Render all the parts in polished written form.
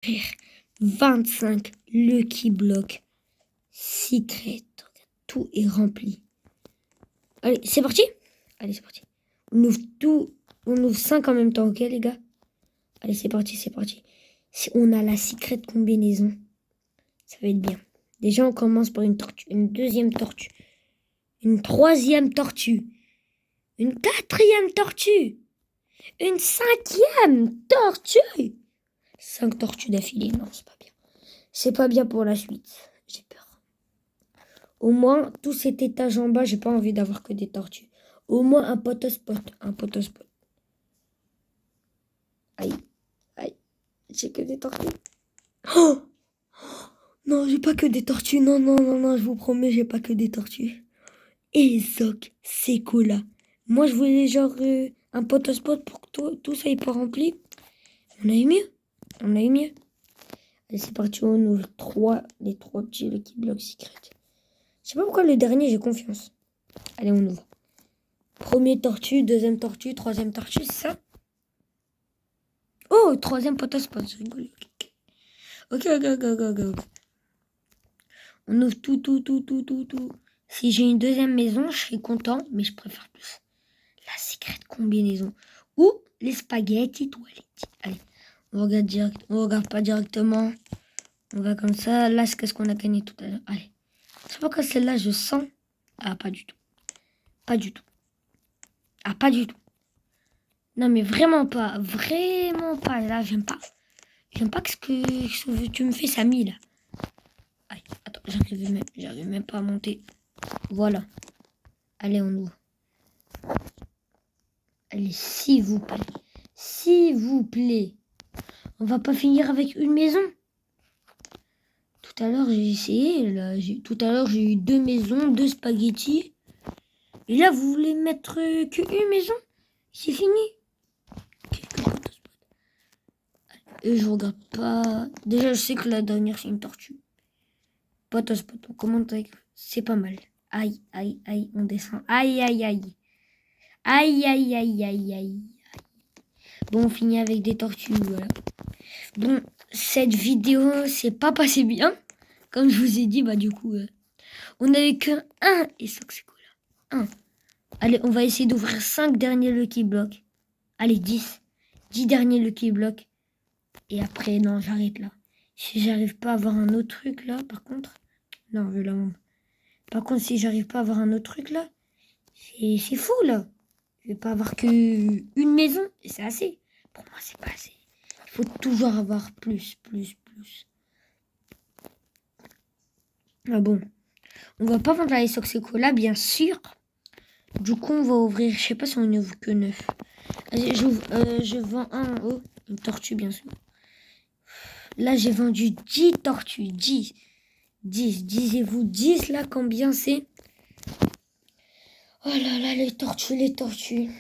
Frère, 25 Lucky Block Secret. Tout est rempli. Allez, c'est parti. Allez, c'est parti. On ouvre tout. On ouvre 5 en même temps, ok les gars? Allez, c'est parti, c'est parti. Si on a la secret combinaison, ça va être bien. Déjà, on commence par une tortue, une deuxième tortue, une troisième tortue, une quatrième tortue, une cinquième tortue. 5 tortues d'affilée, non, c'est pas bien. C'est pas bien pour la suite. J'ai peur. Au moins, tout cet étage en bas, j'ai pas envie d'avoir que des tortues. Au moins un potospot. Un potospot. Aïe, aïe. J'ai que des tortues. Oh non, j'ai pas que des tortues. Non, non, non, non, je vous promets, j'ai pas que des tortues. Et Zoc, c'est cool là. Moi, je voulais genre un potospot pour que tout ça est pas rempli. On a eu mieux. On a eu mieux. Allez, c'est parti, on ouvre les trois petits Lucky Block Secret. Je sais pas pourquoi le dernier, j'ai confiance. Allez, on ouvre. Premier tortue, deuxième tortue, troisième tortue, c'est ça? Oh, troisième potospot, je rigole. Ok, ok, ok, ok, ok, ok. On ouvre tout, tout, tout, tout, tout, tout. Si j'ai une deuxième maison, je serais content, mais je préfère plus la secrète combinaison. Ou les spaghettis toilettes. Allez, on regarde direct. On regarde pas directement. On va comme ça. Là, c'est qu'est-ce qu'on a gagné tout à l'heure. Allez. Je sais pas quand celle-là, je sens. Ah, pas du tout. Pas du tout. Ah, pas du tout. Non, mais vraiment pas. Vraiment pas. Là, j'aime pas. J'aime pas que ce que tu me fais, Samy, là. Aïe, attends, j'arrive même pas à monter. Voilà. Allez, on ouvre. Allez, s'il vous plaît. S'il vous plaît. On va pas finir avec une maison. Tout à l'heure, j'ai essayé. Là. Tout à l'heure, j'ai eu 2 maisons, 2 spaghettis. Et là, vous voulez mettre qu'une maison? C'est fini. Et je regarde pas. Déjà, je sais que la dernière, c'est une tortue. Potospot, on commente avec. C'est pas mal. Aïe, aïe, aïe, on descend. Aïe, aïe, aïe. Aïe, aïe, aïe, aïe, aïe. Bon, on finit avec des tortues, voilà. Bon, cette vidéo, c'est pas passé bien. Comme je vous ai dit, bah du coup, on n'avait qu'un 1. Et ça, c'est cool. 1. Allez, on va essayer d'ouvrir 5 derniers Lucky Block. Allez, 10. 10 derniers Lucky Block. Et après, non, j'arrête là. Si j'arrive pas à avoir un autre truc là, par contre. Non, je la montre. Par contre, si j'arrive pas à avoir un autre truc là, c'est fou là. Je vais pas avoir que une maison. Et c'est assez. Pour moi, c'est pas assez. Il faut toujours avoir plus, plus, plus. Ah bon. On va pas vendre la Soxecola, bien sûr. Du coup, on va ouvrir. Je sais pas si on ouvre que 9. Allez, je vends un en haut. Une tortue, bien sûr. Là, j'ai vendu 10 tortues. 10. 10. Disiez-vous 10 là, combien c'est? Oh là là, les tortues, les tortues.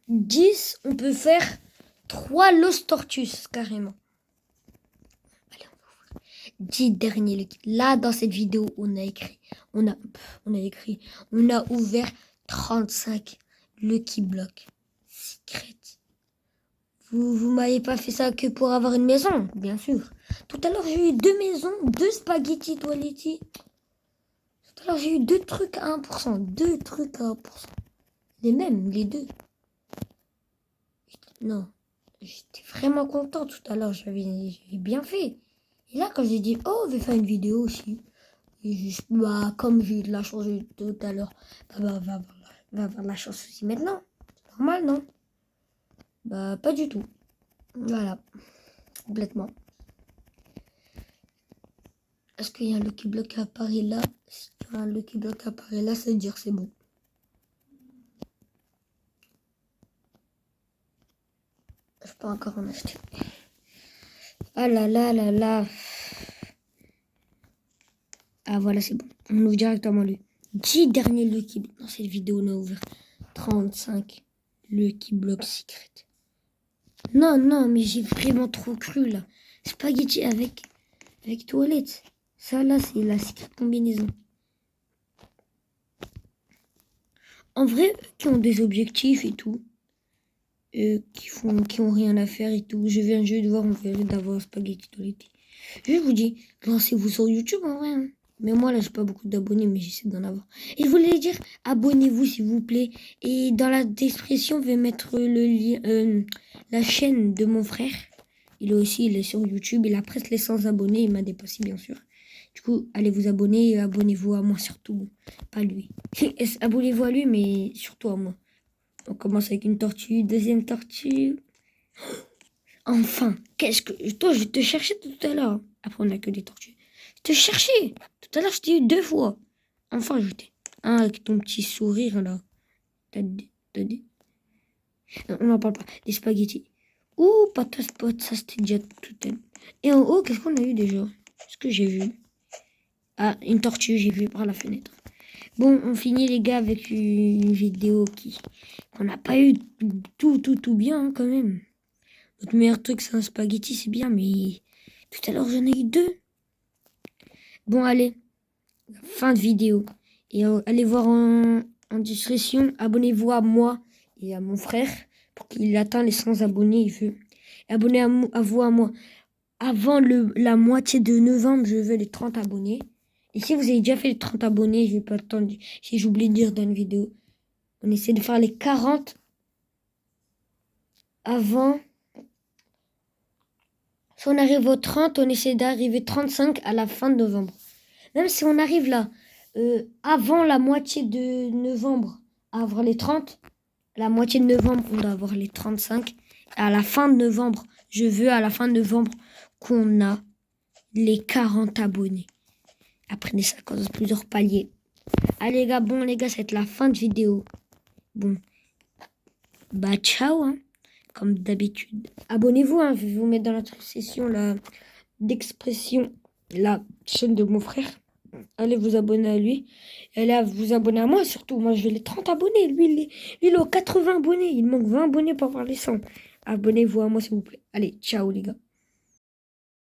10, on peut faire 3 Los Tortus, carrément. Allez, on va ouvrir. 10 derniers Lucky. Là, dans cette vidéo, on a ouvert 35 Lucky Block Secret. Vous m'avez pas fait ça que pour avoir une maison, bien sûr. Tout à l'heure, j'ai eu 2 maisons, 2 spaghettis toiletti. Tout à l'heure, j'ai eu 2 trucs à 1%. 2 trucs à 1%. Les mêmes, les deux. Non, j'étais vraiment content tout à l'heure, j'avais bien fait. Et là, quand j'ai dit, oh, on va faire une vidéo aussi. Et juste, bah, comme j'ai eu de la chance tout à l'heure, va avoir de la chance aussi maintenant. C'est normal, non? Bah, pas du tout. Voilà, complètement. Est-ce qu'il y a un Lucky Block à Paris là? Si y a un Lucky Block à Paris là, ça veut dire c'est bon. Je peux encore en acheter. Ah là là là là. Ah voilà, c'est bon. On ouvre directement le 10 derniers Lucky Block. Dans cette vidéo, on a ouvert 35 Lucky Block Secret. Non, non, mais j'ai vraiment trop cru là. Spaghetti avec toilette. Ça là, c'est la secret combinaison. En vrai, qui ont des objectifs et tout. qui ont rien à faire et tout. Je viens juste de voir, on vient d'avoir Spaghetti dans l'été. Je vous dis, lancez-vous sur YouTube en vrai. Hein. Mais moi là, j'ai pas beaucoup d'abonnés, mais j'essaie d'en avoir. Et je voulais dire, abonnez-vous s'il vous plaît. Et dans la description, je vais mettre le lien, la chaîne de mon frère. Il est sur YouTube. Il a presque les 100 abonnés. Il m'a dépassé, bien sûr. Du coup, allez vous abonner et abonnez-vous à moi surtout. Pas lui. Abonnez-vous à lui, mais surtout à moi. On commence avec une tortue, deuxième tortue. Enfin, Toi, je te cherchais tout à l'heure. Après, on n'a que des tortues. Je te cherchais. Tout à l'heure, je t'ai eu 2 fois. Enfin, je t'ai... Ah, avec ton petit sourire, là. T'as dit... Non, on n'en parle pas. Des spaghettis. Ouh, patate, ça, c'était déjà tout à l'heure. Et en haut, qu'est-ce qu'on a eu déjà? Ce que j'ai vu. Ah, une tortue, j'ai vu par la fenêtre. Bon, on finit, les gars, avec une vidéo qu'on n'a pas eu tout bien, hein, quand même. Notre meilleur truc, c'est un spaghetti, c'est bien, mais tout à l'heure, j'en ai eu 2. Bon, allez, fin de vidéo. Et allez voir en description, abonnez-vous à moi et à mon frère pour qu'il atteigne les 100 abonnés, il veut. Et abonnez-vous à moi. Avant la moitié de novembre, je veux les 30 abonnés. Et si vous avez déjà fait les 30 abonnés, je vais pas attendre, si j'oublie de dire dans une vidéo. On essaie de faire les 40 avant. Si on arrive aux 30, on essaie d'arriver 35 à la fin de novembre. Même si on arrive là, avant la moitié de novembre, à avoir les 30, la moitié de novembre, on doit avoir les 35. À la fin de novembre, je veux à la fin de novembre qu'on a les 40 abonnés. Après ça cause plusieurs paliers. Allez les gars, c'est la fin de vidéo. Bon, bah ciao, hein, comme d'habitude. Abonnez-vous, hein, je vais vous mettre dans la session d'expression la chaîne de mon frère. Allez vous abonner à lui. Allez vous abonner à moi surtout. Moi, je vais les 30 abonnés. Lui, il est aux 80 abonnés. Il manque 20 abonnés pour avoir les 100. Abonnez-vous à moi, s'il vous plaît. Allez, ciao les gars.